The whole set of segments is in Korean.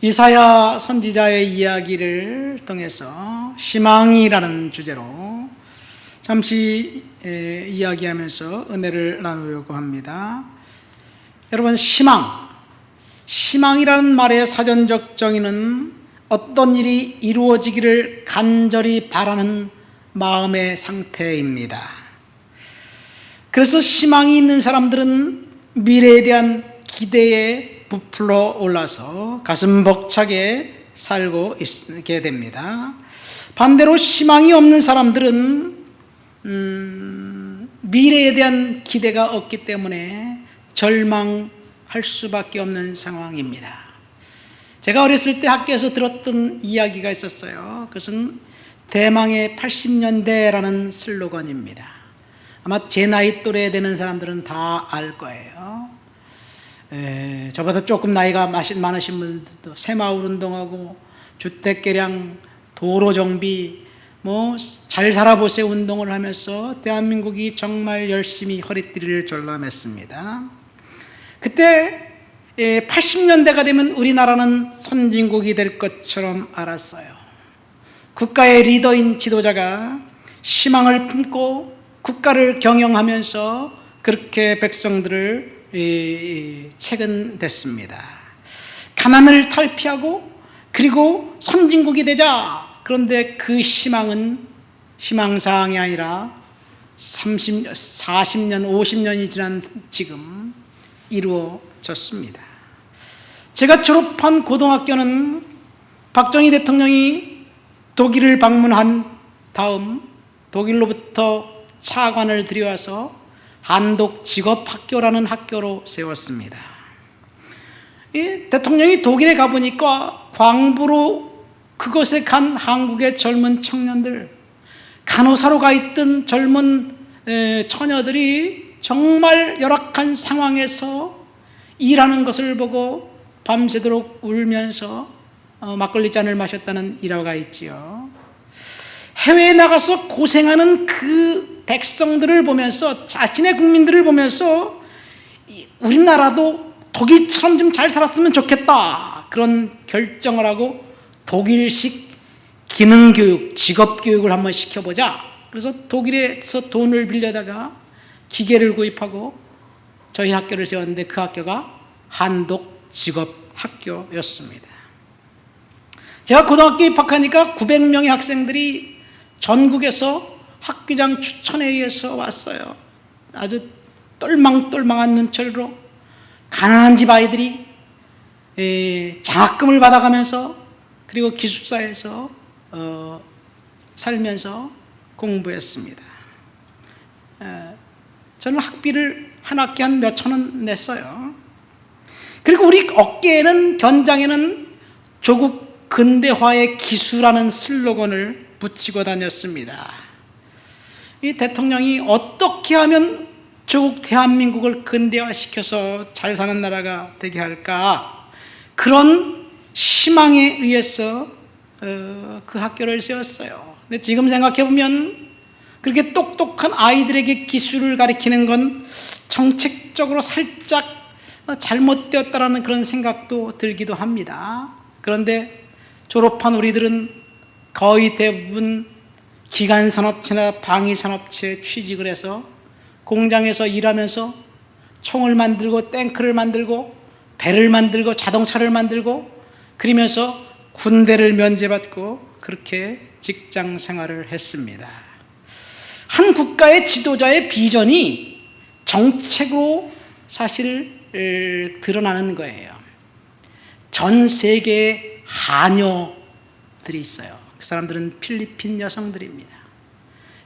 이사야 선지자의 이야기를 통해서 희망이라는 주제로 잠시 이야기하면서 은혜를 나누려고 합니다. 여러분, 희망이라는 말의 사전적 정의는 어떤 일이 이루어지기를 간절히 바라는 마음의 상태입니다. 그래서 희망이 있는 사람들은 미래에 대한 기대에 부풀어 올라서 가슴 벅차게 살고 있게 됩니다. 반대로 희망이 없는 사람들은 미래에 대한 기대가 없기 때문에 절망할 수밖에 없는 상황입니다. 제가 어렸을 때 학교에서 들었던 이야기가 있었어요. 그것은 대망의 80년대라는 슬로건입니다. 아마 제 나이 또래 되는 사람들은 다 알 거예요. 저보다 조금 나이가 많으신 분들도 새마을 운동하고 주택개량, 도로 정비, 잘 살아보세요 운동을 하면서 대한민국이 정말 열심히 허리띠를 졸라맸습니다. 그때 80년대가 되면 우리나라는 선진국이 될 것처럼 알았어요. 국가의 리더인 지도자가 희망을 품고 국가를 경영하면서 그렇게 백성들을 체근됐습니다. 가난을 탈피하고 그리고 선진국이 되자. 그런데 그 희망은 희망사항이 아니라 30년, 40년, 50년이 지난 지금 이루어졌습니다. 제가 졸업한 고등학교는 박정희 대통령이 독일을 방문한 다음 독일로부터 차관을 들여와서 한독직업학교라는 학교로 세웠습니다. 대통령이 독일에 가보니까 광부로 그곳에 간 한국의 젊은 청년들, 간호사로 가 있던 젊은 처녀들이 정말 열악한 상황에서 일하는 것을 보고 밤새도록 울면서 막걸리 잔을 마셨다는 일화가 있지요. 해외에 나가서 고생하는 그 백성들을 보면서, 자신의 국민들을 보면서 우리나라도 독일처럼 좀 잘 살았으면 좋겠다, 그런 결정을 하고 독일식 기능교육, 직업교육을 한번 시켜보자. 그래서 독일에서 돈을 빌려다가 기계를 구입하고 저희 학교를 세웠는데 그 학교가 한독직업학교였습니다. 제가 고등학교에 입학하니까 900명의 학생들이 전국에서 학교장 추천에 의해서 왔어요. 아주 똘망똘망한 눈초리로 가난한 집 아이들이 장학금을 받아가면서 그리고 기숙사에서 살면서 공부했습니다. 저는 학비를 한 학기에 한 몇천 원 냈어요. 그리고 우리 어깨에는, 견장에는 조국 근대화의 기수라는 슬로건을 붙이고 다녔습니다. 이 대통령이 어떻게 하면 조국 대한민국을 근대화시켜서 잘 사는 나라가 되게 할까, 그런 희망에 의해서 그 학교를 세웠어요. 근데 지금 생각해보면 그렇게 똑똑한 아이들에게 기술을 가르치는 건 정책적으로 살짝 잘못되었다라는 그런 생각도 들기도 합니다. 그런데 졸업한 우리들은 거의 대부분 기간산업체나 방위산업체에 취직을 해서 공장에서 일하면서 총을 만들고 탱크를 만들고 배를 만들고 자동차를 만들고, 그러면서 군대를 면제받고 그렇게 직장 생활을 했습니다. 한 국가의 지도자의 비전이 정책으로 사실 드러나는 거예요. 전 세계의 하녀들이 있어요. 그 사람들은 필리핀 여성들입니다.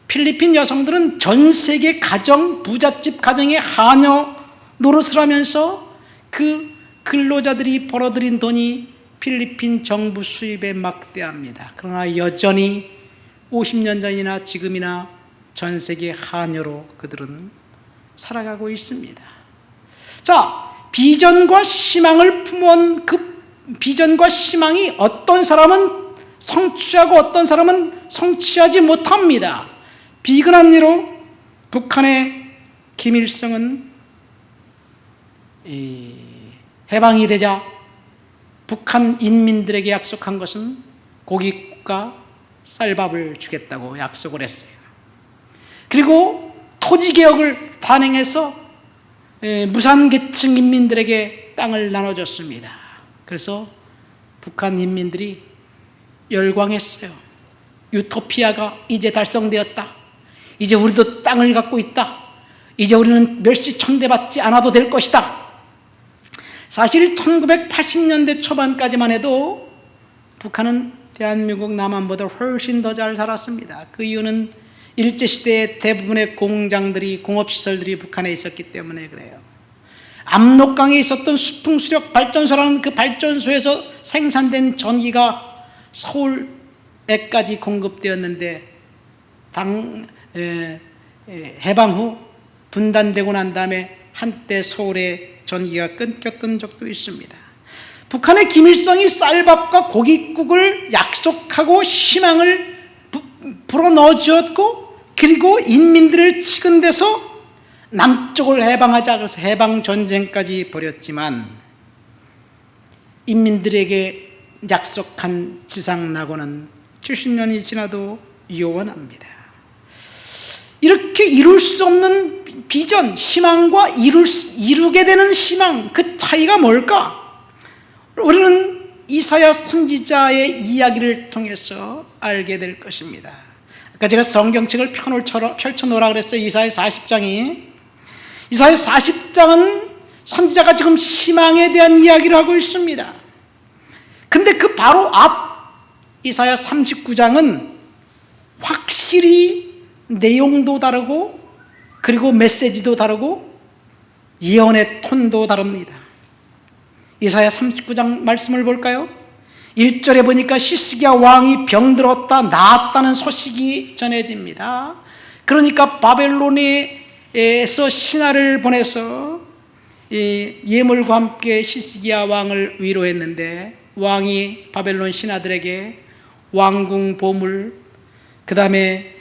필리핀 여성들은 전 세계 가정, 부잣집 가정의 하녀 노릇을 하면서 그 근로자들이 벌어들인 돈이 필리핀 정부 수입에 막대합니다. 그러나 여전히 50년 전이나 지금이나 전 세계 하녀로 그들은 살아가고 있습니다. 자, 비전과 희망을 품은 그 비전과 희망이 어떤 사람은 성취하고 어떤 사람은 성취하지 못합니다. 비근한 예로 북한의 김일성은 해방이 되자 북한 인민들에게 약속한 것은 고깃국과 쌀밥을 주겠다고 약속을 했어요. 그리고 토지개혁을 단행해서 무산계층 인민들에게 땅을 나눠줬습니다. 그래서 북한 인민들이 열광했어요. 유토피아가 이제 달성되었다. 이제 우리도 땅을 갖고 있다. 이제 우리는 멸시 천대받지 않아도 될 것이다. 사실 1980년대 초반까지만 해도 북한은 대한민국 남한보다 훨씬 더 잘 살았습니다. 그 이유는 일제시대에 대부분의 공장들이, 공업시설들이 북한에 있었기 때문에 그래요. 압록강에 있었던 수풍수력 발전소라는 그 발전소에서 생산된 전기가 서울에까지 공급되었는데 해방 후 분단되고 난 다음에 한때 서울에 전기가 끊겼던 적도 있습니다. 북한의 김일성이 쌀밥과 고깃국을 약속하고 희망을 불어넣어 주었고, 그리고 인민들을 치근대서 남쪽을 해방하자 그래서 해방전쟁까지 벌였지만 인민들에게 약속한 지상낙원은 70년이 지나도 요원합니다. 이렇게 이룰 수 없는 비전, 희망과 이루게 되는 희망, 그 차이가 뭘까? 우리는 이사야 선지자의 이야기를 통해서 알게 될 것입니다. 아까 제가 성경책을 펼쳐놓으라 그랬어요. 이사야 40장이. 이사야 40장은 선지자가 지금 희망에 대한 이야기를 하고 있습니다. 근데 그 바로 앞 이사야 39장은 확실히 내용도 다르고, 그리고 메시지도 다르고, 예언의 톤도 다릅니다. 이사야 39장 말씀을 볼까요? 1절에 보니까 히스기야 왕이 병들었다 나았다는 소식이 전해집니다. 그러니까 바벨론에서 신하를 보내서 예물과 함께 히스기야 왕을 위로했는데, 왕이 바벨론 신하들에게 왕궁 보물, 그 다음에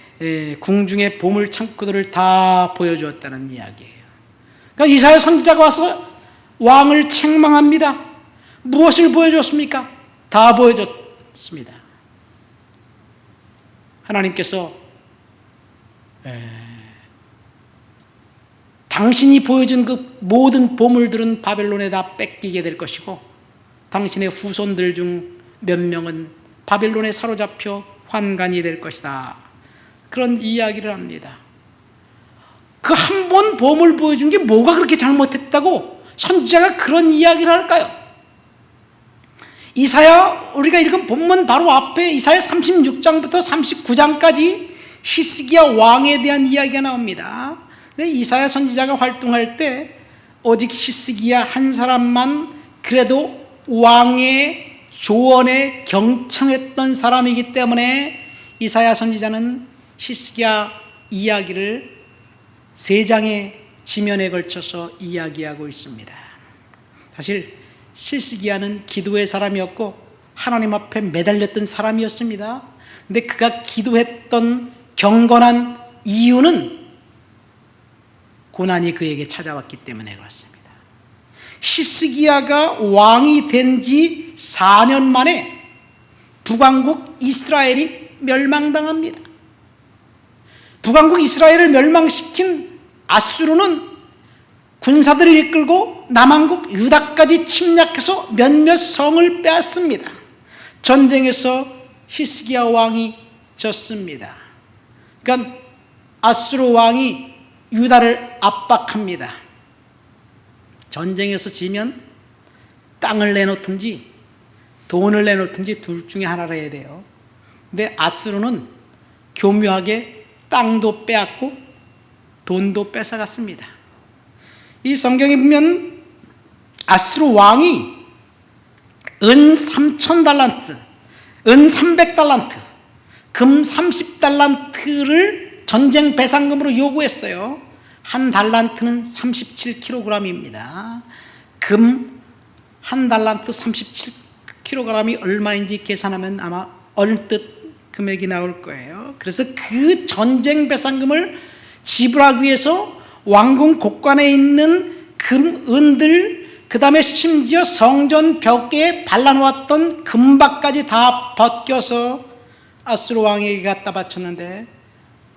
궁중의 보물 창고들을 다 보여주었다는 이야기예요. 그러니까 이사야 선지자가 와서 왕을 책망합니다. 무엇을 보여줬습니까? 다 보여줬습니다. 하나님께서 당신이 보여준 그 모든 보물들은 바벨론에 다 뺏기게 될 것이고, 당신의 후손들 중 몇 명은 바벨론에 사로잡혀 환관이 될 것이다. 그런 이야기를 합니다. 그 한 번 보물 보여준 게 뭐가 그렇게 잘못했다고 선지자가 그런 이야기를 할까요? 이사야, 우리가 읽은 본문 바로 앞에 이사야 36장부터 39장까지 히스기야 왕에 대한 이야기가 나옵니다. 근데 이사야 선지자가 활동할 때 오직 히스기야 한 사람만 그래도 왕의 조언에 경청했던 사람이기 때문에 이사야 선지자는 히스기야 이야기를 3장의 지면에 걸쳐서 이야기하고 있습니다. 사실 히스기야는 기도의 사람이었고 하나님 앞에 매달렸던 사람이었습니다. 근데 그가 기도했던 경건한 이유는 고난이 그에게 찾아왔기 때문에 그렇습니다. 히스기야가 왕이 된 지 4년 만에 북왕국 이스라엘이 멸망당합니다. 북왕국 이스라엘을 멸망시킨 아수르는 군사들을 이끌고 남왕국 유다까지 침략해서 몇몇 성을 빼앗습니다. 전쟁에서 히스기야 왕이 졌습니다. 그러니까 아수르 왕이 유다를 압박합니다. 전쟁에서 지면 땅을 내놓든지 돈을 내놓든지 둘 중에 하나를 해야 돼요. 근데 아수르는 교묘하게 땅도 빼앗고 돈도 뺏어갔습니다. 이 성경에 보면 아수르 왕이 은 3,000달란트, 은 300달란트, 금 30달란트를 전쟁 배상금으로 요구했어요. 한 달란트는 37kg입니다. 금 한 달란트 37kg이 얼마인지 계산하면 아마 얼뜻 금액이 나올 거예요. 그래서 그 전쟁 배상금을 지불하기 위해서 왕궁 곳간에 있는 금, 은들, 그 다음에 심지어 성전 벽에 발라놓았던 금박까지 다 벗겨서 아수르 왕에게 갖다 바쳤는데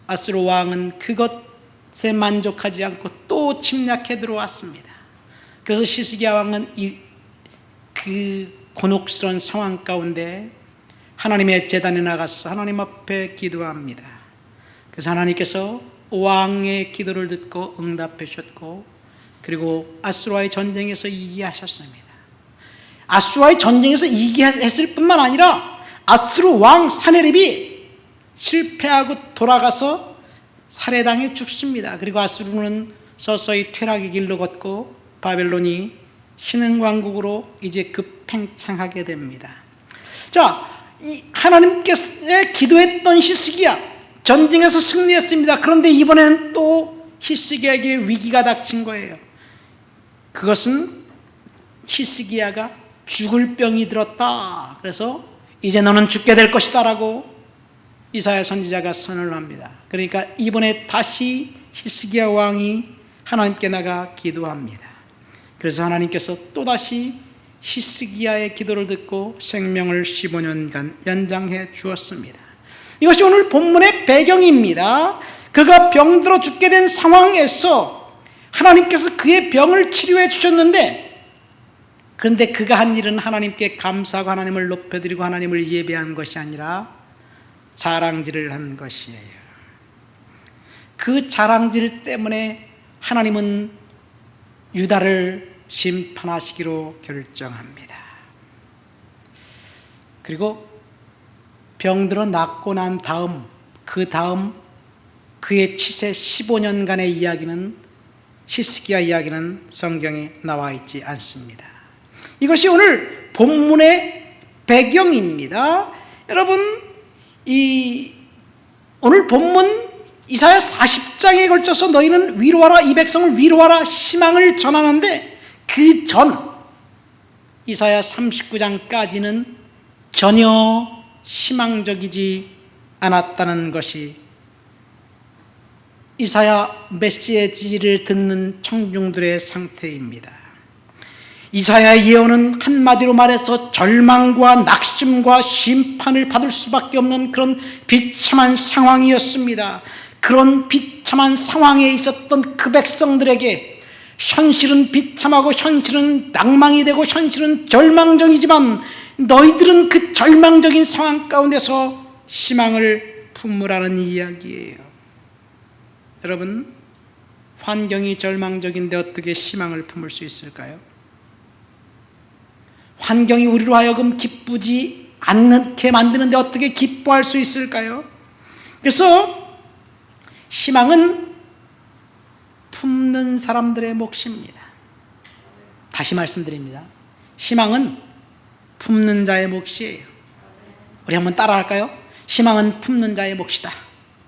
아수르 왕은 그것에 만족하지 않고 또 침략해 들어왔습니다. 그래서 히스기야 왕은 그 곤혹스러운 상황 가운데 하나님의 제단에 나가서 하나님 앞에 기도합니다. 그래서 하나님께서 왕의 기도를 듣고 응답해 주셨고, 그리고 아수르와의 전쟁에서 이기하셨습니다. 아수르와의 전쟁에서 이기했을 뿐만 아니라 아수르 왕 사네립이 실패하고 돌아가서 살해당해 죽습니다. 그리고 아수르는 서서히 퇴락의 길로 걷고 바벨론이 신흥왕국으로 이제 급팽창하게 됩니다. 자, 이 하나님께서 기도했던 히스기야 전쟁에서 승리했습니다. 그런데 이번에는 또 히스기야에게 위기가 닥친 거예요. 그것은 히스기야가 죽을 병이 들었다. 그래서 이제 너는 죽게 될 것이다 라고 이사야 선지자가 선언을 합니다. 그러니까 이번에 다시 히스기야 왕이 하나님께 나가 기도합니다. 그래서 하나님께서 또다시 히스기야의 기도를 듣고 생명을 15년간 연장해 주었습니다. 이것이 오늘 본문의 배경입니다. 그가 병들어 죽게 된 상황에서 하나님께서 그의 병을 치료해 주셨는데, 그런데 그가 한 일은 하나님께 감사하고 하나님을 높여드리고 하나님을 예배한 것이 아니라 자랑질을 한 것이에요. 그 자랑질 때문에 하나님은 유다를 심판하시기로 결정합니다. 그리고 병들어 낫고 난 다음, 그 다음 그의 치세 15년간의 이야기는, 히스기야 이야기는 성경에 나와 있지 않습니다. 이것이 오늘 본문의 배경입니다. 여러분, 오늘 본문 이사야 40장에 걸쳐서 너희는 위로하라, 이 백성을 위로하라, 희망을 전하는데, 그 전 이사야 39장까지는 전혀 희망적이지 않았다는 것이 이사야 메시지를 듣는 청중들의 상태입니다. 이사야의 예언은 한마디로 말해서 절망과 낙심과 심판을 받을 수밖에 없는 그런 비참한 상황이었습니다. 그런 비참한 상황에 있었던 그 백성들에게 현실은 비참하고 현실은 낭망이 되고 현실은 절망적이지만 너희들은 그 절망적인 상황 가운데서 희망을 품으라는 이야기예요. 여러분, 환경이 절망적인데 어떻게 희망을 품을 수 있을까요? 환경이 우리로 하여금 기쁘지 않게 만드는데 어떻게 기뻐할 수 있을까요? 그래서 희망은 품는 사람들의 몫입니다. 다시 말씀드립니다. 희망은 품는 자의 몫이에요. 우리 한번 따라할까요? 희망은 품는 자의 몫이다.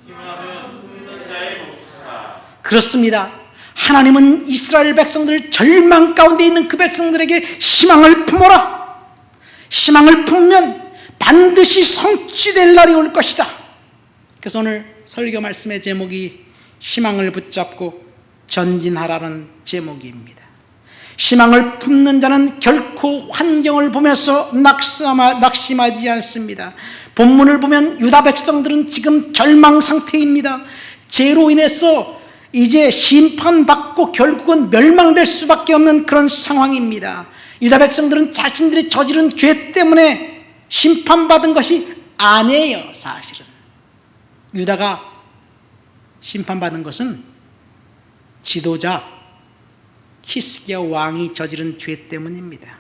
희망은 품는 자의 몫이다. 그렇습니다. 하나님은 이스라엘 백성들, 절망 가운데 있는 그 백성들에게 희망을 품어라. 희망을 품으면 반드시 성취될 날이 올 것이다. 그래서 오늘 설교 말씀의 제목이 희망을 붙잡고 전진하라는 제목입니다. 희망을 품는 자는 결코 환경을 보면서 낙심하지 않습니다. 본문을 보면 유다 백성들은 지금 절망 상태입니다. 죄로 인해서 이제 심판받고 결국은 멸망될 수밖에 없는 그런 상황입니다. 유다 백성들은 자신들이 저지른 죄 때문에 심판받은 것이 아니에요. 사실은 유다가 심판받은 것은 지도자 히스기야 왕이 저지른 죄 때문입니다.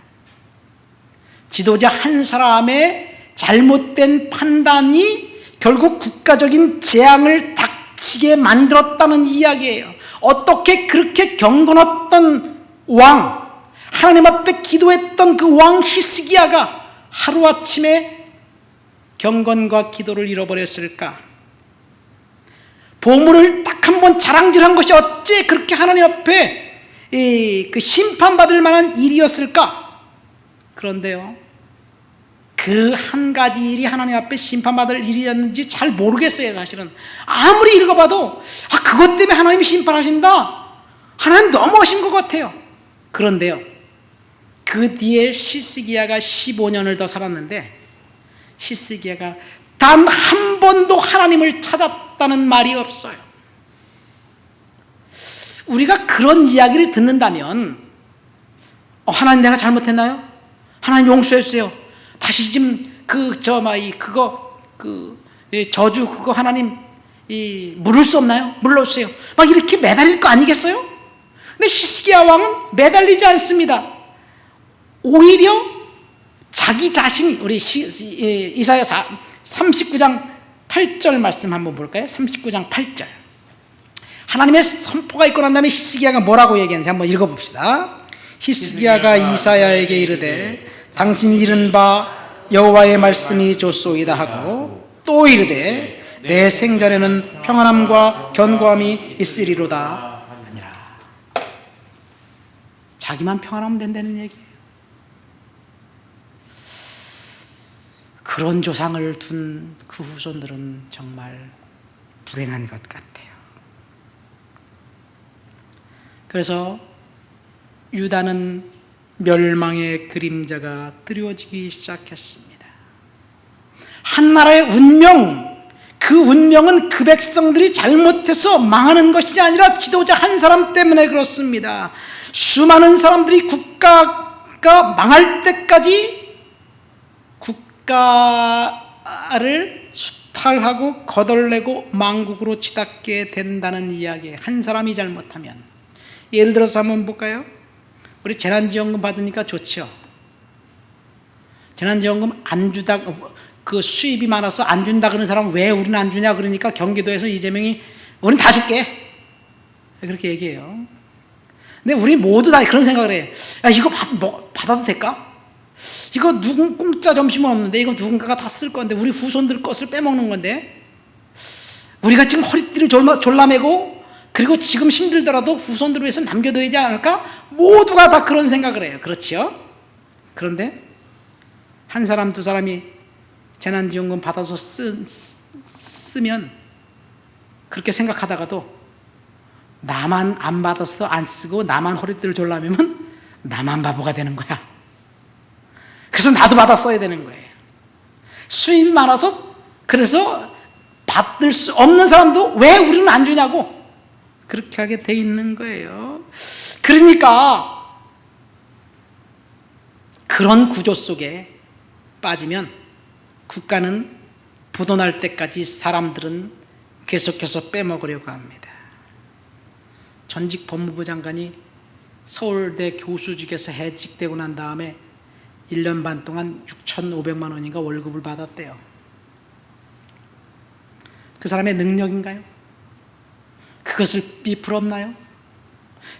지도자 한 사람의 잘못된 판단이 결국 국가적인 재앙을 닥치게 만들었다는 이야기예요. 어떻게 그렇게 경건했던 왕, 하나님 앞에 기도했던 그 왕 히스기야가 하루아침에 경건과 기도를 잃어버렸을까? 보물을 딱 한 번 자랑질한 것이 어째 그렇게 하나님 앞에 그 심판받을 만한 일이었을까? 그런데요, 그 한 가지 일이 하나님 앞에 심판받을 일이었는지 잘 모르겠어요. 사실은 아무리 읽어봐도 그것 때문에 하나님이 심판하신다, 하나님 너무하신 것 같아요. 그런데요, 그 뒤에 히스기야가 15년을 더 살았는데 히스기야가 단 한 번도 하나님을 찾았다는 말이 없어요. 우리가 그런 이야기를 듣는다면 하나님 내가 잘못했나요? 하나님 용서해 주세요. 다시 좀 저주 그거 하나님 물을 수 없나요? 물러주세요. 막 이렇게 매달릴 거 아니겠어요? 근데 히스기야 왕은 매달리지 않습니다. 오히려 자기 자신이 우리 이사야 39장 8절 말씀 한번 볼까요? 39장 8절. 하나님의 선포가 있고 난 다음에 히스기야가 뭐라고 얘기하는지 한번 읽어봅시다. 히스기야가 이사야에게 이르되 당신이 이른 바 여호와의 말씀이 좋소이다 하고 또 이르되 내 생전에는 평안함과 견고함이 있으리로다 하니라. 자기만 평안하면 된다는 얘기예요. 그런 조상을 둔 그 후손들은 정말 불행한 것 같아요. 그래서 유다는 멸망의 그림자가 드리워지기 시작했습니다. 한 나라의 운명, 그 운명은 그 백성들이 잘못해서 망하는 것이 아니라 지도자 한 사람 때문에 그렇습니다. 수많은 사람들이 국가가 망할 때까지 국가를 수탈하고 거덜내고 망국으로 치닫게 된다는 이야기. 한 사람이 잘못하면. 예를 들어서 한번 볼까요? 우리 재난지원금 받으니까 좋죠. 재난지원금 안 주다, 그 수입이 많아서 안 준다 그러는 사람은 왜 우리는 안 주냐 그러니까 경기도에서 이재명이 우린 다 줄게 그렇게 얘기해요. 근데 우리 모두 다 그런 생각을 해. 야, 이거 받아도 될까? 이거 공짜 점심은 없는데 이거 누군가가 다 쓸 건데 우리 후손들 것을 빼먹는 건데 우리가 지금 허리띠를 졸라매고 그리고 지금 힘들더라도 후손들을 위해서 남겨둬야지 않을까? 모두가 다 그런 생각을 해요. 그렇죠? 그런데 한 사람 두 사람이 재난지원금 받아서 쓰면 그렇게 생각하다가도 나만 안 받아서 안 쓰고 나만 허리띠를 졸라매면 나만 바보가 되는 거야. 그래서 나도 받아 써야 되는 거예요. 수입이 많아서 그래서 받을 수 없는 사람도 왜 우리는 안 주냐고 그렇게 하게 돼 있는 거예요. 그러니까 그런 구조 속에 빠지면 국가는 부도날 때까지 사람들은 계속해서 빼먹으려고 합니다. 전직 법무부 장관이 서울대 교수직에서 해직되고 난 다음에 1년 반 동안 6,500만 원인가 월급을 받았대요. 그 사람의 능력인가요? 그것을 비풀었나요?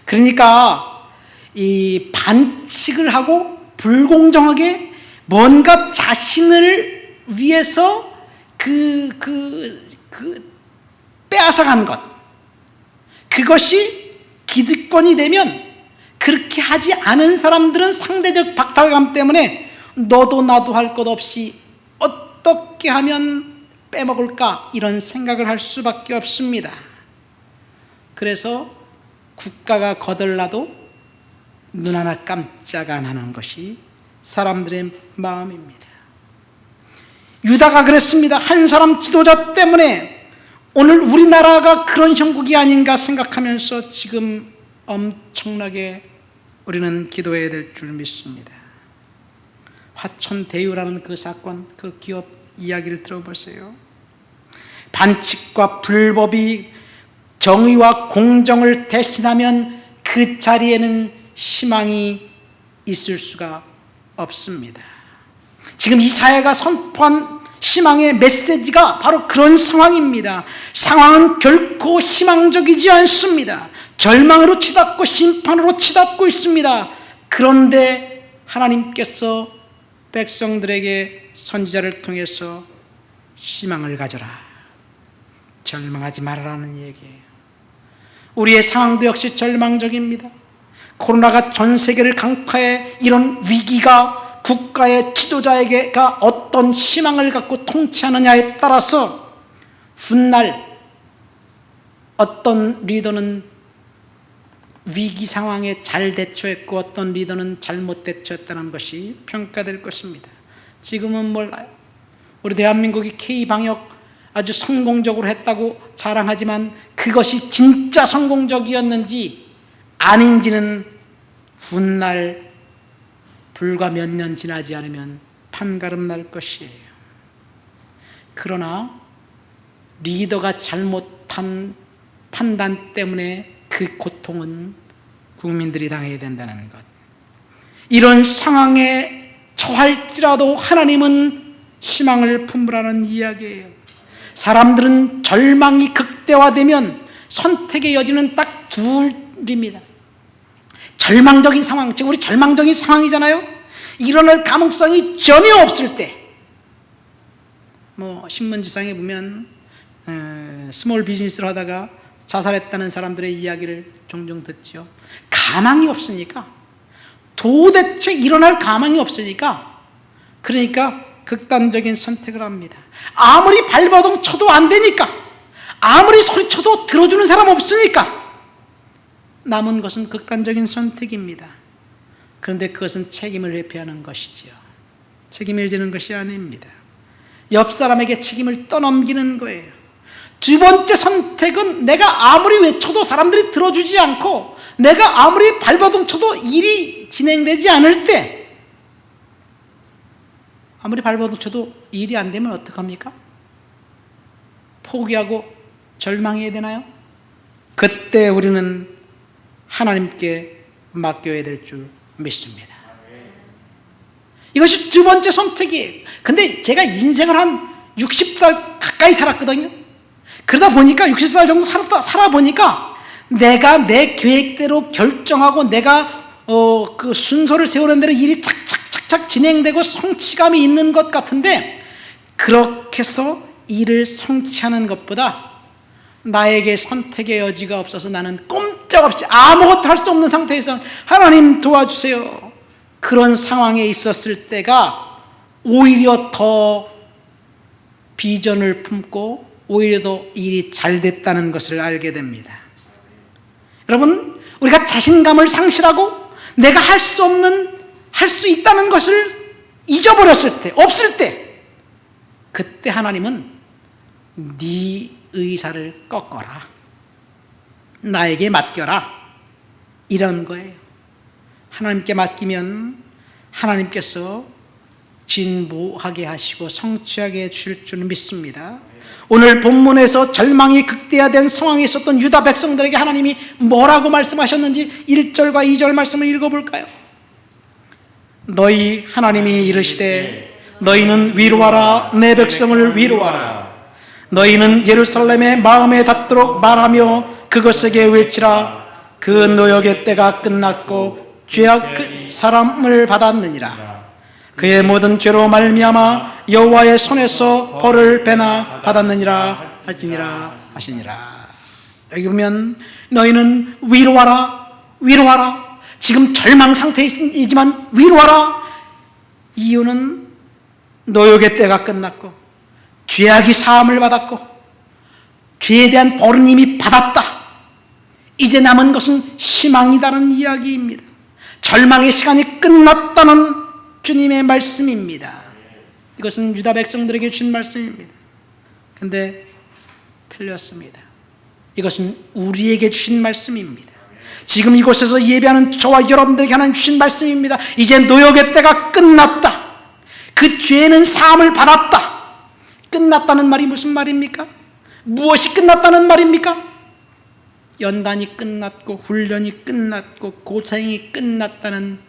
그러니까 이 반칙을 하고 불공정하게 뭔가 자신을 위해서 빼앗아간 것, 그것이 기득권이 되면 그렇게 하지 않은 사람들은 상대적 박탈감 때문에 너도 나도 할 것 없이 어떻게 하면 빼먹을까 이런 생각을 할 수밖에 없습니다. 그래서 국가가 거덜나도 눈 하나 깜짝 안 하는 것이 사람들의 마음입니다. 유다가 그랬습니다. 한 사람 지도자 때문에 오늘 우리나라가 그런 형국이 아닌가 생각하면서 지금 엄청나게 우리는 기도해야 될 줄 믿습니다. 화천대유라는 그 사건, 그 기업 이야기를 들어보세요. 반칙과 불법이 정의와 공정을 대신하면 그 자리에는 희망이 있을 수가 없습니다. 지금 이사야가 선포한 희망의 메시지가 바로 그런 상황입니다. 상황은 결코 희망적이지 않습니다. 절망으로 치닫고 심판으로 치닫고 있습니다. 그런데 하나님께서 백성들에게 선지자를 통해서 희망을 가져라, 절망하지 말아라는 얘기예요. 우리의 상황도 역시 절망적입니다. 코로나가 전 세계를 강타해 이런 위기가 국가의 지도자에게가 어떤 희망을 갖고 통치하느냐에 따라서 훗날 어떤 리더는 위기 상황에 잘 대처했고 어떤 리더는 잘못 대처했다는 것이 평가될 것입니다. 지금은 몰라요. 우리 대한민국이 K방역 아주 성공적으로 했다고 자랑하지만 그것이 진짜 성공적이었는지 아닌지는 훗날 불과 몇 년 지나지 않으면 판가름 날 것이에요. 그러나 리더가 잘못한 판단 때문에 그 고통은 국민들이 당해야 된다는 것. 이런 상황에 처할지라도 하나님은 희망을 품으라는 이야기예요. 사람들은 절망이 극대화되면 선택의 여지는 딱 둘입니다. 절망적인 상황, 지금 우리 절망적인 상황이잖아요. 일어날 가능성이 전혀 없을 때, 신문지상에 보면 스몰 비즈니스를 하다가 자살했다는 사람들의 이야기를 종종 듣죠. 가망이 없으니까, 도대체 일어날 가망이 없으니까, 그러니까 극단적인 선택을 합니다. 아무리 발버둥 쳐도 안 되니까, 아무리 소리쳐도 들어주는 사람 없으니까 남은 것은 극단적인 선택입니다. 그런데 그것은 책임을 회피하는 것이지요. 책임을 지는 것이 아닙니다. 옆 사람에게 책임을 떠넘기는 거예요. 두 번째 선택은 내가 아무리 외쳐도 사람들이 들어주지 않고 내가 아무리 발버둥 쳐도 일이 진행되지 않을 때, 아무리 발버둥 쳐도 일이 안 되면 어떡합니까? 포기하고 절망해야 되나요? 그때 우리는 하나님께 맡겨야 될 줄 믿습니다. 이것이 두 번째 선택이에요. 근데 제가 인생을 한 60살 가까이 살았거든요. 그러다 보니까 60살 정도 살아보니까 내가 내 계획대로 결정하고 내가 그 순서를 세우는 대로 일이 착착착착 진행되고 성취감이 있는 것 같은데, 그렇게 해서 일을 성취하는 것보다 나에게 선택의 여지가 없어서 나는 꼼짝없이 아무것도 할 수 없는 상태에서 하나님 도와주세요, 그런 상황에 있었을 때가 오히려 더 비전을 품고 오히려 더 일이 잘 됐다는 것을 알게 됩니다. 여러분, 우리가 자신감을 상실하고 내가 할 수 없는, 할 수 있다는 것을 잊어버렸을 때, 없을 때, 그때 하나님은 네 의사를 꺾어라, 나에게 맡겨라, 이런 거예요. 하나님께 맡기면 하나님께서 진보하게 하시고 성취하게 해줄 줄 믿습니다. 오늘 본문에서 절망이 극대화된 상황에 있었던 유다 백성들에게 하나님이 뭐라고 말씀하셨는지 1절과 2절 말씀을 읽어볼까요? 너희 하나님이 이르시되 너희는 위로하라, 내 백성을 위로하라. 너희는 예루살렘에 마음에 닿도록 말하며 그것에게 외치라. 그 노역의 때가 끝났고 죄악 사람을 받았느니라. 그의 모든 죄로 말미암아 여호와의 손에서 벌을 배나 받았느니라 할지니라 하시니라. 여기 보면 너희는 위로하라, 위로하라. 지금 절망 상태이지만 위로하라. 이유는 노역의 때가 끝났고 죄악이 사함을 받았고 죄에 대한 벌은 이미 받았다. 이제 남은 것은 희망이다는 이야기입니다. 절망의 시간이 끝났다는 주님의 말씀입니다. 이것은 유다 백성들에게 주신 말씀입니다. 그런데 틀렸습니다. 이것은 우리에게 주신 말씀입니다. 지금 이곳에서 예배하는 저와 여러분들에게 하나님 주신 말씀입니다. 이제 노역의 때가 끝났다. 그 죄는 사함을 받았다. 끝났다는 말이 무슨 말입니까? 무엇이 끝났다는 말입니까? 연단이 끝났고 훈련이 끝났고 고생이 끝났다는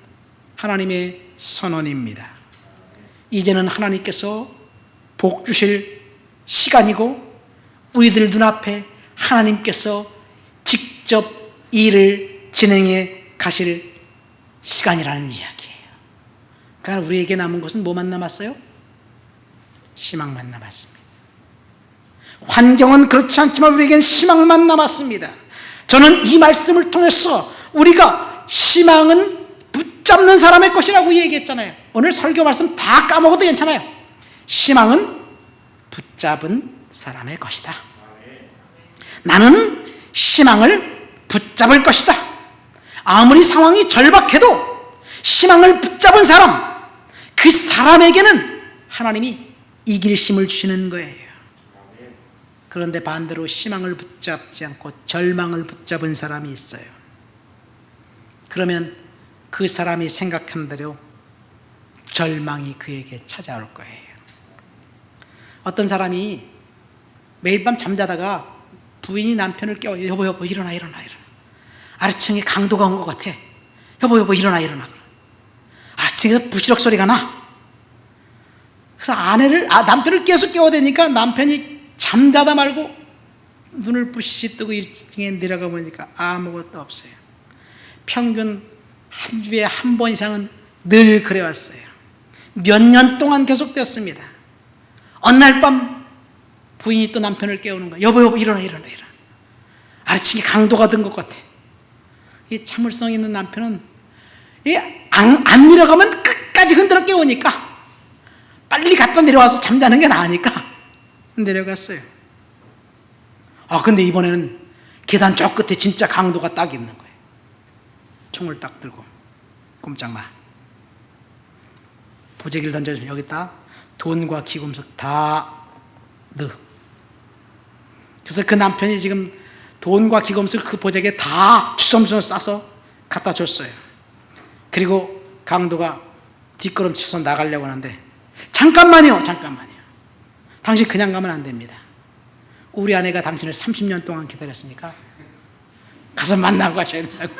하나님의 선언입니다. 이제는 하나님께서 복 주실 시간이고 우리들 눈앞에 하나님께서 직접 일을 진행해 가실 시간이라는 이야기예요. 그러니까 우리에게 남은 것은 뭐만 남았어요? 희망만 남았습니다. 환경은 그렇지 않지만 우리에겐 희망만 남았습니다. 저는 이 말씀을 통해서 우리가 희망은 붙잡는 사람의 것이라고 얘기했잖아요. 오늘 설교 말씀 다 까먹어도 괜찮아요. 희망은 붙잡은 사람의 것이다. 나는 희망을 붙잡을 것이다. 아무리 상황이 절박해도 희망을 붙잡은 사람, 그 사람에게는 하나님이 이길심을 주시는 거예요. 그런데 반대로 희망을 붙잡지 않고 절망을 붙잡은 사람이 있어요. 그러면 그 사람이 생각한 대로 절망이 그에게 찾아올 거예요. 어떤 사람이 매일 밤 잠자다가 부인이 남편을 깨워, 여보 일어나. 아래층에 강도가 온 것 같아. 여보 일어나. 아래층에서 부시럭 소리가 나. 그래서 남편을 계속 깨워대니까 남편이 잠자다 말고 눈을 부시시 뜨고 1층에 내려가 보니까 아무것도 없어요. 평균 한 주에 한 번 이상은 늘 그래왔어요. 몇 년 동안 계속됐습니다. 어느 날 밤 부인이 또 남편을 깨우는 거예요. 여보 일어나. 아래층에 강도가 든 것 같아. 이 참을성 있는 남편은 안 내려가면 끝까지 흔들어 깨우니까 빨리 갖다 내려와서 잠자는 게 나으니까 내려갔어요. 근데 이번에는 계단 저 끝에 진짜 강도가 딱 있는 거예요. 총을 딱 들고 꼼짝 마. 보재기를 던져주면 여기다 돈과 기금속 다 넣어. 그래서 그 남편이 지금 돈과 기금속 그 보재기에 다 주섬주섬 싸서 갖다 줬어요. 그리고 강도가 뒷걸음치서 나가려고 하는데 잠깐만요. 당신 그냥 가면 안 됩니다. 우리 아내가 당신을 30년 동안 기다렸으니까 가서 만나고 가셔야 된다고.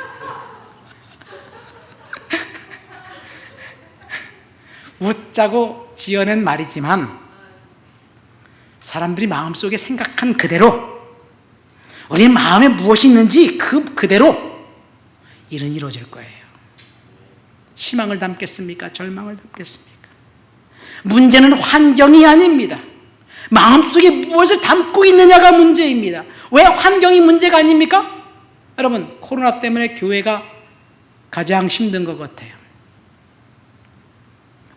웃자고 지어낸 말이지만 사람들이 마음속에 생각한 그대로, 우리 마음에 무엇이 있는지 그대로 일은 이루어질 거예요. 희망을 담겠습니까? 절망을 담겠습니까? 문제는 환경이 아닙니다. 마음속에 무엇을 담고 있느냐가 문제입니다. 왜 환경이 문제가 아닙니까? 여러분, 코로나 때문에 교회가 가장 힘든 것 같아요.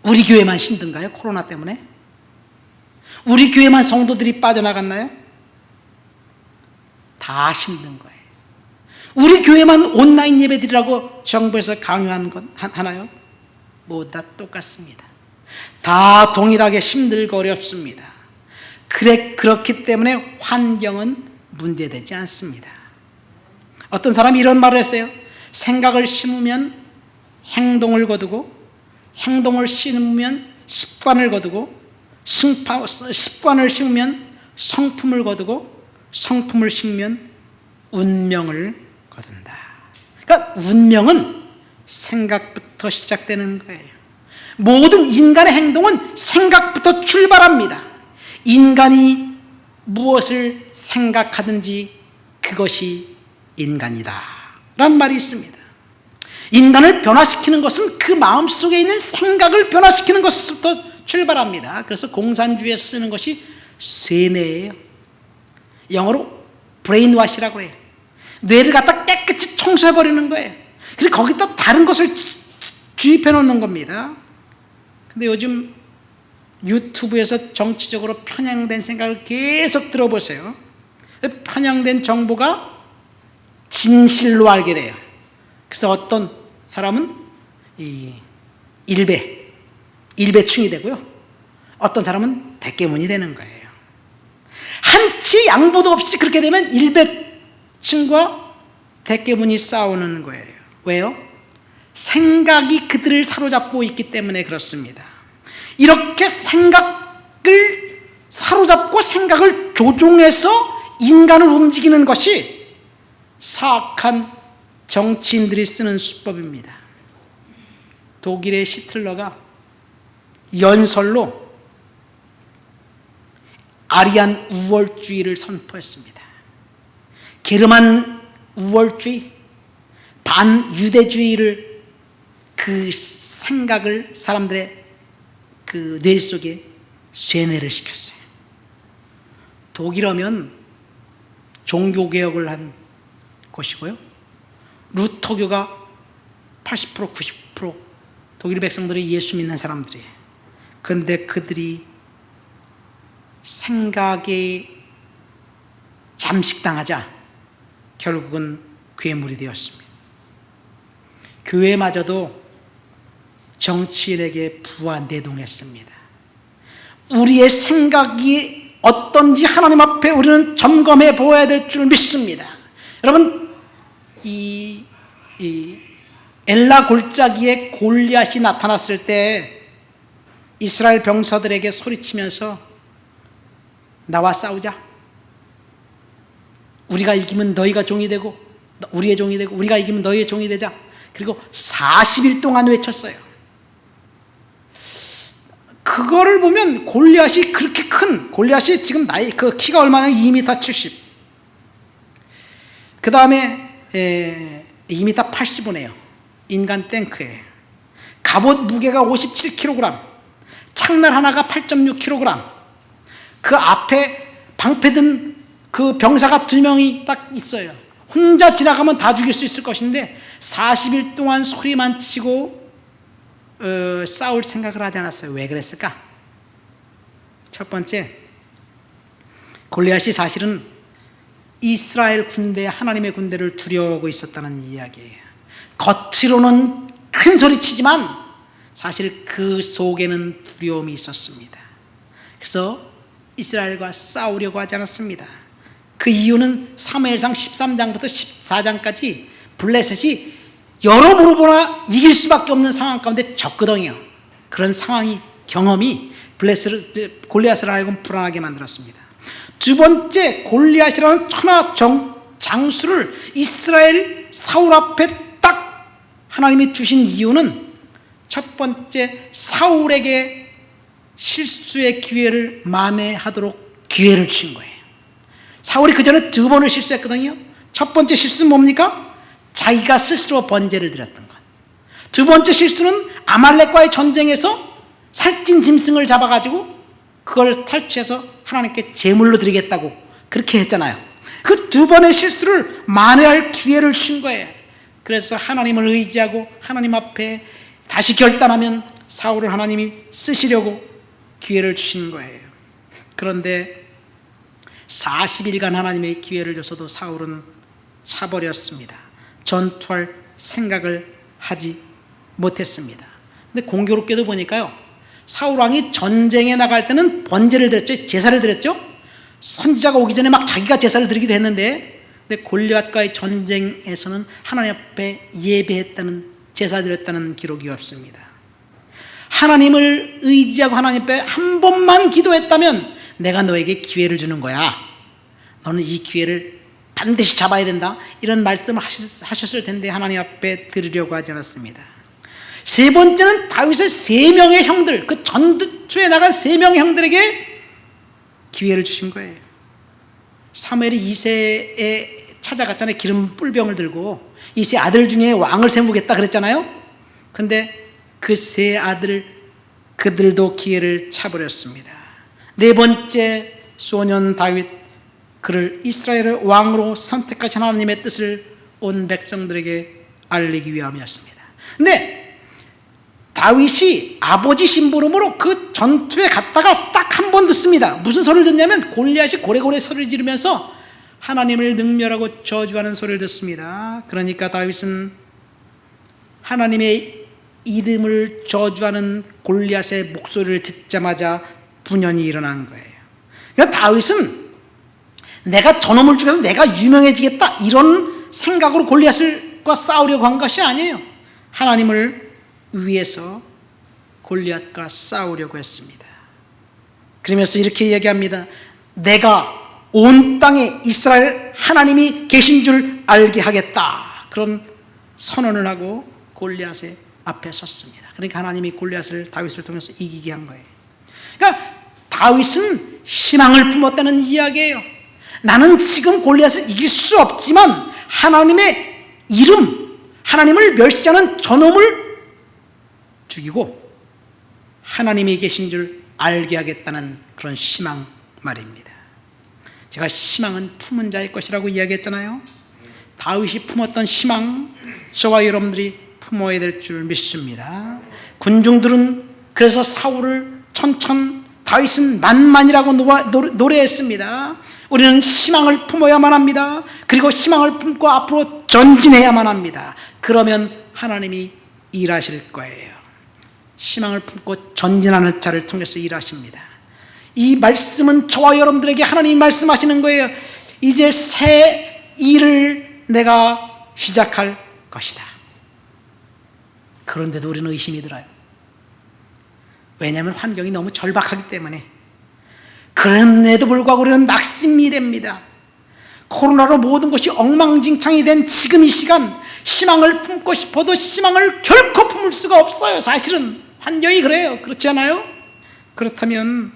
우리 교회만 힘든가요? 코로나 때문에? 우리 교회만 성도들이 빠져나갔나요? 다 힘든 거예요. 우리 교회만 온라인 예배드리라고 정부에서 강요한 건 하나요? 모두 다 똑같습니다. 다 동일하게 힘들고 어렵습니다. 그렇기 때문에 환경은 문제되지 않습니다. 어떤 사람이 이런 말을 했어요. 생각을 심으면 행동을 거두고, 행동을 심으면 습관을 거두고, 습관을 심으면 성품을 거두고, 성품을 심으면 운명을 거둔다. 그러니까 운명은 생각부터 시작되는 거예요. 모든 인간의 행동은 생각부터 출발합니다. 인간이 무엇을 생각하든지 그것이 인간이다 라는 말이 있습니다. 인간을 변화시키는 것은 그 마음속에 있는 생각을 변화시키는 것부터 출발합니다. 그래서 공산주의에서 쓰는 것이 쇠뇌예요. 영어로 브레인와시라고 해요. 뇌를 갖다 깨끗이 청소해버리는 거예요. 그리고 거기다 다른 것을 주입해 놓는 겁니다. 근데 요즘 유튜브에서 정치적으로 편향된 생각을 계속 들어보세요. 편향된 정보가 진실로 알게 돼요. 그래서 어떤 사람은 일배충이 되고요, 어떤 사람은 대깨문이 되는 거예요. 한치 양보도 없이 그렇게 되면 일배충과 대깨문이 싸우는 거예요. 왜요? 생각이 그들을 사로잡고 있기 때문에 그렇습니다. 이렇게 생각을 사로잡고 생각을 조종해서 인간을 움직이는 것이 사악한 정치인들이 쓰는 수법입니다. 독일의 히틀러가 연설로 아리안 우월주의를 선포했습니다. 게르만 우월주의, 반유대주의를, 그 생각을 사람들의 그 뇌 속에 쇠뇌를 시켰어요. 독일어면 종교개혁을 한 것이고요, 루터교가 80% 90% 독일 백성들이 예수 믿는 사람들이에요. 그런데 그들이 생각에 잠식당하자 결국은 괴물이 되었습니다. 교회마저도 정치인에게 부안대동했습니다. 우리의 생각이 어떤지 하나님 앞에 우리는 점검해 보아야 될 줄 믿습니다. 여러분, 이 엘라 골짜기에 골리앗이 나타났을 때 이스라엘 병사들에게 소리치면서 나와 싸우자. 우리가 이기면 너희가 종이 되고 우리의 종이 되고 우리가 이기면 너희의 종이 되자. 그리고 40일 동안 외쳤어요. 그거를 보면 골리앗이 그렇게 큰, 골리앗이 지금 나이 그 키가 얼마나 2m 70. 그 다음에 2m 85네요. 인간 탱크예요. 갑옷 무게가 57kg, 창날 하나가 8.6kg. 그 앞에 방패 든 그 병사가 2명이 딱 있어요. 혼자 지나가면 다 죽일 수 있을 것인데 40일 동안 소리만 치고 싸울 생각을 하지 않았어요. 왜 그랬을까? 첫 번째, 골리앗이 사실은 이스라엘 군대, 하나님의 군대를 두려워하고 있었다는 이야기예요. 겉으로는 큰 소리 치지만 사실 그 속에는 두려움이 있었습니다. 그래서 이스라엘과 싸우려고 하지 않았습니다. 그 이유는 사무엘상 13장부터 14장까지 블레셋이 여러모로 보나 이길 수밖에 없는 상황 가운데 졌거든요. 그런 상황이, 경험이 골리앗을 하여금 불안하게 만들었습니다. 두 번째, 골리앗이라는 천하 장수를 이스라엘 사울 앞에 딱 하나님이 두신 이유는 첫 번째, 사울에게 실수의 기회를 만회하도록 기회를 주신 거예요. 사울이 그 전에 2번을 실수했거든요. 첫 번째 실수는 뭡니까? 자기가 스스로 번제를 드렸던 것. 두 번째 실수는 아말렉과의 전쟁에서 살찐 짐승을 잡아가지고 그걸 탈취해서 하나님께 제물로 드리겠다고 그렇게 했잖아요. 그 2번의 실수를 만회할 기회를 준 거예요. 그래서 하나님을 의지하고 하나님 앞에 다시 결단하면 사울을 하나님이 쓰시려고 기회를 주신 거예요. 그런데 40일간 하나님의 기회를 줘서도 사울은 차버렸습니다. 전투할 생각을 하지 못했습니다. 근데 공교롭게도 보니까요, 사울 왕이 전쟁에 나갈 때는 번제를 드렸죠. 제사를 드렸죠. 선지자가 오기 전에 막 자기가 제사를 드리기도 했는데, 근데 골리앗과의 전쟁에서는 하나님 앞에 예배했다는, 제사 드렸다는 기록이 없습니다. 하나님을 의지하고 하나님 앞에 한 번만 기도했다면 내가 너에게 기회를 주는 거야. 너는 이 기회를 반드시 잡아야 된다. 이런 말씀을 하셨을 텐데 하나님 앞에 드리려고 하지 않았습니다. 세 번째는 다윗의 3명의 형들, 그 전투에 나간 3명의 형들에게 기회를 주신 거예요. 사무엘이 이새에 찾아갔잖아요. 기름 뿔병을 들고 이새 아들 중에 왕을 세우겠다 그랬잖아요. 근데 그 3 아들, 그들도 기회를 차버렸습니다. 4번째, 소년 다윗, 그를 이스라엘의 왕으로 선택하신 하나님의 뜻을 온 백성들에게 알리기 위함이었습니다. 근데 다윗이 아버지 심부름으로 그 전투에 갔다가 딱 한 번 듣습니다. 무슨 소리를 듣냐면 골리앗이 고래고래 소리를 지르면서 하나님을 능멸하고 저주하는 소리를 듣습니다. 그러니까 다윗은 하나님의 이름을 저주하는 골리앗의 목소리를 듣자마자 분연이 일어난 거예요. 그러니까 다윗은 내가 저놈을 죽여서 내가 유명해지겠다 이런 생각으로 골리앗과 싸우려고 한 것이 아니에요. 하나님을 위해서 골리앗과 싸우려고 했습니다. 그러면서 이렇게 얘기합니다. 내가 온 땅에 이스라엘 하나님이 계신 줄 알게 하겠다. 그런 선언을 하고 골리앗의 앞에 섰습니다. 그러니까 하나님이 골리앗을 다윗을 통해서 이기게 한 거예요. 그러니까 다윗은 희망을 품었다는 이야기예요. 나는 지금 골리앗을 이길 수 없지만 하나님의 이름, 하나님을 멸시하는 저놈을 죽이고 하나님이 계신 줄 알게 하겠다는 그런 희망 말입니다. 제가 희망은 품은 자의 것이라고 이야기했잖아요. 다윗이 품었던 희망, 저와 여러분들이 품어야 될 줄 믿습니다. 군중들은 그래서 사울을 천천, 다윗은 만만이라고 노래했습니다. 우리는 희망을 품어야만 합니다. 그리고 희망을 품고 앞으로 전진해야만 합니다. 그러면 하나님이 일하실 거예요. 희망을 품고 전진하는 자를 통해서 일하십니다. 이 말씀은 저와 여러분들에게 하나님이 말씀하시는 거예요. 이제 새 일을 내가 시작할 것이다. 그런데도 우리는 의심이 들어요. 왜냐하면 환경이 너무 절박하기 때문에. 그럼에도 불구하고 우리는 낙심이 됩니다. 코로나로 모든 것이 엉망진창이 된 지금 이 시간, 희망을 품고 싶어도 희망을 결코 품을 수가 없어요. 사실은 환경이 그래요. 그렇지 않아요? 그렇다면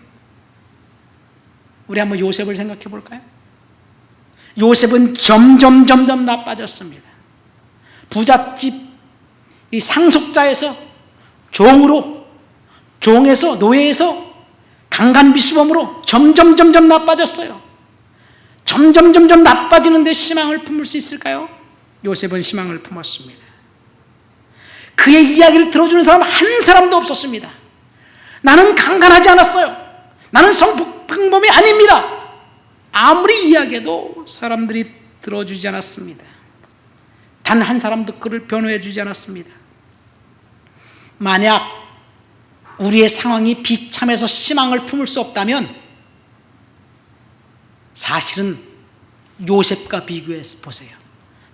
우리 한번 요셉을 생각해 볼까요? 요셉은 점점 나빠졌습니다. 부잣집 이 상속자에서 종으로, 종에서 노예에서 강간미수범으로 점점 나빠졌어요. 점점 나빠지는데 희망을 품을 수 있을까요? 요셉은 희망을 품었습니다. 그의 이야기를 들어주는 사람 한 사람도 없었습니다. 나는 강간하지 않았어요. 나는 성폭행범이 아닙니다. 아무리 이야기해도 사람들이 들어주지 않았습니다. 단 한 사람도 그를 변호해 주지 않았습니다. 만약 우리의 상황이 비참해서 희망을 품을 수 없다면 사실은 요셉과 비교해서 보세요.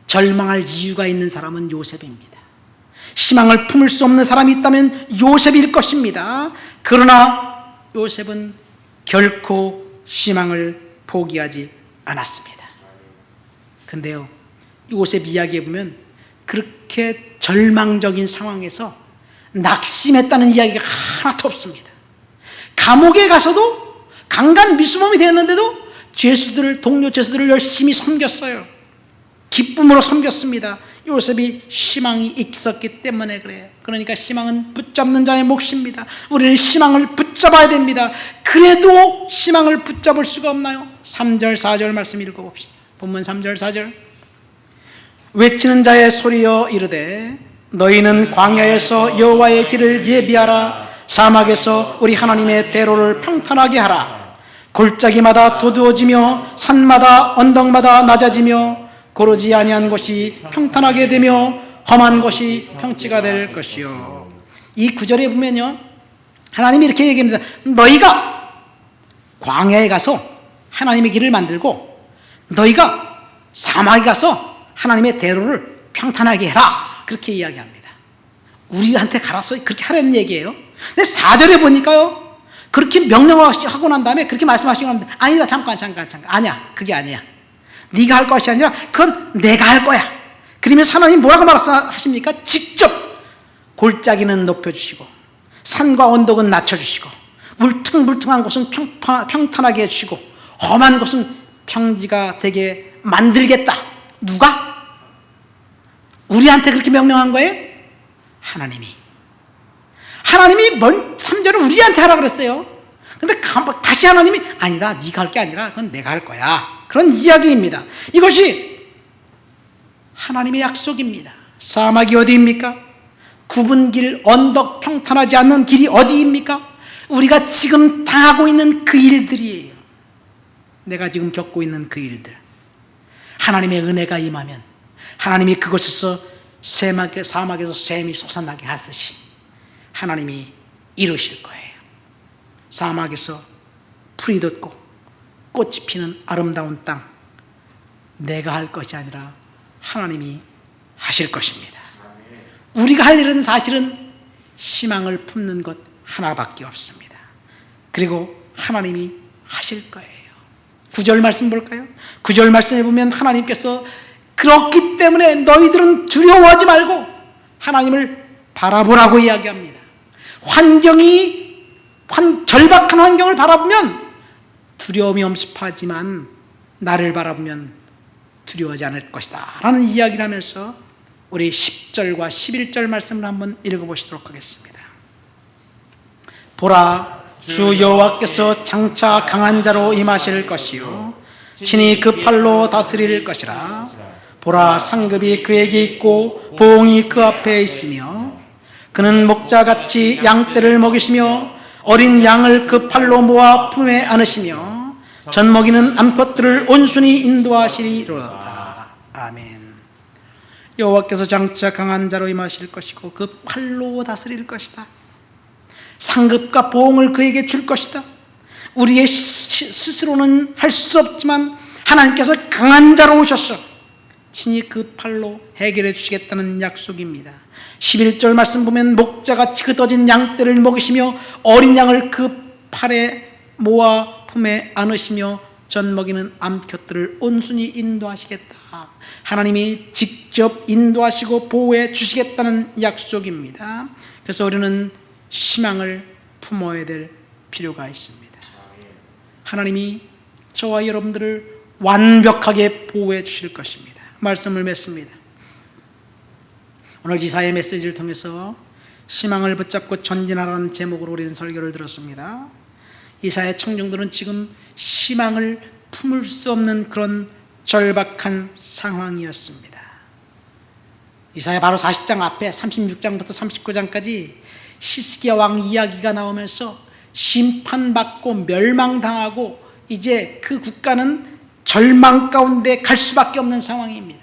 절망할 이유가 있는 사람은 요셉입니다. 희망을 품을 수 없는 사람이 있다면 요셉일 것입니다. 그러나 요셉은 결코 희망을 포기하지 않았습니다. 근데요, 요셉 이야기에 보면 그렇게 절망적인 상황에서 낙심했다는 이야기가 하나도 없습니다. 감옥에 가서도 강간 미수범이 되었는데도 죄수들을, 동료 죄수들을 열심히 섬겼어요. 기쁨으로 섬겼습니다. 요셉이 희망이 있었기 때문에 그래요. 그러니까 희망은 붙잡는 자의 몫입니다. 우리는 희망을 붙잡아야 됩니다. 그래도 희망을 붙잡을 수가 없나요? 3절 4절 말씀 읽어봅시다. 본문 3절 4절. 외치는 자의 소리여 이르되 너희는 광야에서 여호와의 길을 예비하라. 사막에서 우리 하나님의 대로를 평탄하게 하라. 골짜기마다 도두어지며 산마다 언덕마다 낮아지며 고르지 아니한 곳이 평탄하게 되며 험한 곳이 평지가 될 것이요. 이 구절에 보면요, 하나님이 이렇게 얘기합니다. 너희가 광야에 가서 하나님의 길을 만들고 너희가 사막에 가서 하나님의 대로를 평탄하게 해라. 그렇게 이야기합니다. 우리한테 가라서 그렇게 하라는 얘기예요. 근데 4절에 보니까요, 그렇게 명령을 하고 난 다음에 그렇게 말씀하시고 나면 아니다, 잠깐 아니야, 그게 아니야. 네가 할 것이 아니라 그건 내가 할 거야. 그러면서 하나님 뭐라고 말씀하십니까? 직접 골짜기는 높여주시고 산과 언덕은 낮춰주시고 울퉁불퉁한 곳은 평탄하게 해주시고 험한 곳은 평지가 되게 만들겠다. 누가? 우리한테 그렇게 명령한 거예요? 하나님이 3절은 우리한테 하라 그랬어요. 근데 다시 하나님이 아니다, 네가 할 게 아니라 그건 내가 할 거야. 그런 이야기입니다. 이것이 하나님의 약속입니다. 사막이 어디입니까? 굽은 길, 언덕, 평탄하지 않는 길이 어디입니까? 우리가 지금 당하고 있는 그 일들이에요. 내가 지금 겪고 있는 그 일들. 하나님의 은혜가 임하면 하나님이 그곳에서 사막에서 샘이 솟아나게 하듯이 하나님이 이루실 거예요. 사막에서 풀이 돋고 꽃이 피는 아름다운 땅, 내가 할 것이 아니라 하나님이 하실 것입니다. 우리가 할 일은 사실은 희망을 품는 것 하나밖에 없습니다. 그리고 하나님이 하실 거예요. 9절 말씀 볼까요? 9절 말씀에 보면 하나님께서 그렇기 때문에 너희들은 두려워하지 말고 하나님을 바라보라고 이야기합니다. 절박한 환경을 바라보면 두려움이 엄습하지만 나를 바라보면 두려워하지 않을 것이다 라는 이야기를 하면서 우리 10절과 11절 말씀을 한번 읽어보시도록 하겠습니다. 보라, 주 여호와께서 장차 강한 자로 임하실 것이요 친히 그 팔로 다스릴 것이라. 보라, 상급이 그에게 있고 보응이 그 앞에 있으며 그는 목자같이 양떼를 먹이시며 어린 양을 그 팔로 모아 품에 안으시며 젖먹이는 암컷들을 온순히 인도하시리로다. 아멘. 여호와께서 장차 강한 자로 임하실 것이고 그 팔로 다스릴 것이다. 상급과 보응을 그에게 줄 것이다. 우리의 스스로는 할 수 없지만 하나님께서 강한 자로 오셔서 친히 그 팔로 해결해 주시겠다는 약속입니다. 11절 말씀 보면 목자같이 흩어진 양떼를 먹이시며 어린 양을 그 팔에 모아 품에 안으시며 젖 먹이는 암컷들을 온순히 인도하시겠다. 하나님이 직접 인도하시고 보호해 주시겠다는 약속입니다. 그래서 우리는 희망을 품어야 될 필요가 있습니다. 하나님이 저와 여러분들을 완벽하게 보호해 주실 것입니다. 말씀을 맺습니다. 오늘 이사야 메시지를 통해서 희망을 붙잡고 전진하라는 제목으로 우리는 설교를 들었습니다. 이사야 청중들은 지금 희망을 품을 수 없는 그런 절박한 상황이었습니다. 이사야 바로 40장 앞에 36장부터 39장까지 히스기야 왕 이야기가 나오면서 심판받고 멸망당하고 이제 그 국가는 절망 가운데 갈 수밖에 없는 상황입니다.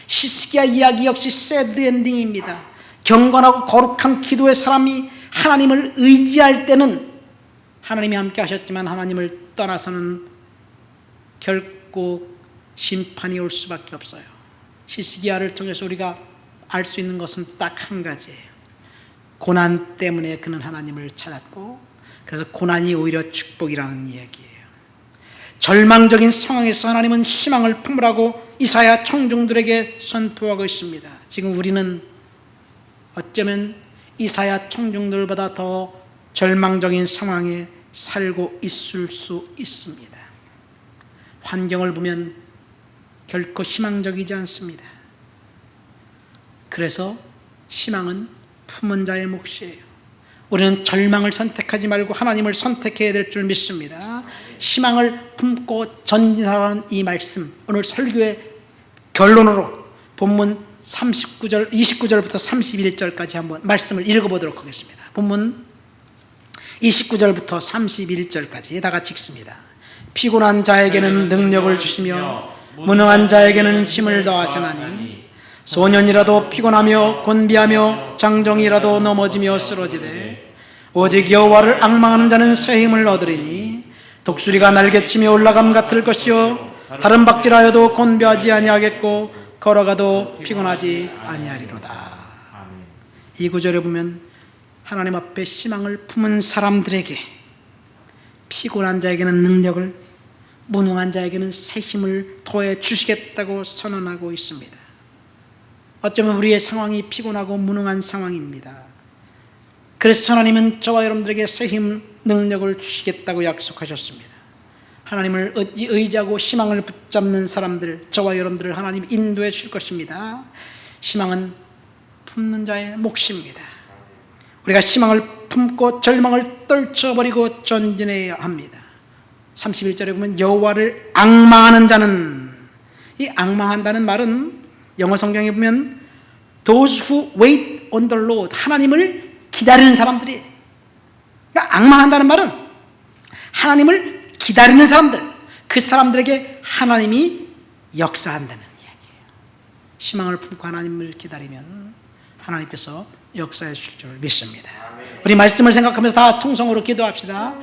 히스기야 이야기 역시 새드 엔딩입니다. 경건하고 거룩한 기도의 사람이 하나님을 의지할 때는 하나님이 함께 하셨지만 하나님을 떠나서는 결코 심판이 올 수밖에 없어요. 히스기야를 통해서 우리가 알 수 있는 것은 딱 한 가지예요. 고난 때문에 그는 하나님을 찾았고 그래서 고난이 오히려 축복이라는 이야기예요. 절망적인 상황에서 하나님은 희망을 품으라고 이사야 청중들에게 선포하고 있습니다. 지금 우리는 어쩌면 이사야 청중들보다 더 절망적인 상황에 살고 있을 수 있습니다. 환경을 보면 결코 희망적이지 않습니다. 그래서 희망은 품은 자의 몫이에요. 우리는 절망을 선택하지 말고 하나님을 선택해야 될 줄 믿습니다. 희망을 품고 전진하라는 이 말씀, 오늘 설교의 결론으로 본문 29절부터 31절까지 한번 말씀을 읽어보도록 하겠습니다. 본문 29절부터 31절까지 다 같이 읽습니다. 피곤한 자에게는 능력을 주시며 무능한 자에게는 힘을 더하시나니 소년이라도 피곤하며 곤비하며 장정이라도 넘어지며 쓰러지되 오직 여호와를 앙망하는 자는 새 힘을 얻으리니 독수리가 날개치며 올라감 같을 것이요 다른 박질하여도 곤비하지 아니하겠고 걸어가도 피곤하지 아니하리로다. 이 구절에 보면 하나님 앞에 희망을 품은 사람들에게 피곤한 자에게는 능력을, 무능한 자에게는 새 힘을 더해 주시겠다고 선언하고 있습니다. 어쩌면 우리의 상황이 피곤하고 무능한 상황입니다. 그래서 하나님은 저와 여러분들에게 새 힘, 능력을 주시겠다고 약속하셨습니다. 하나님을 의지하고 희망을 붙잡는 사람들, 저와 여러분들을 하나님 인도해 줄 것입니다. 희망은 품는 자의 몫입니다. 우리가 희망을 품고 절망을 떨쳐버리고 전진해야 합니다. 31절에 보면 여호와를 앙망하는 자는, 이 앙망한다는 말은 영어 성경에 보면 those who wait on the Lord, 하나님을 기다리는 사람들이, 그러니까 앙망한다는 말은 하나님을 기다리는 사람들, 그 사람들에게 하나님이 역사한다는 이야기예요. 희망을 품고 하나님을 기다리면 하나님께서 역사해 주실 줄 믿습니다. 우리 말씀을 생각하면서 다 통성으로 기도합시다.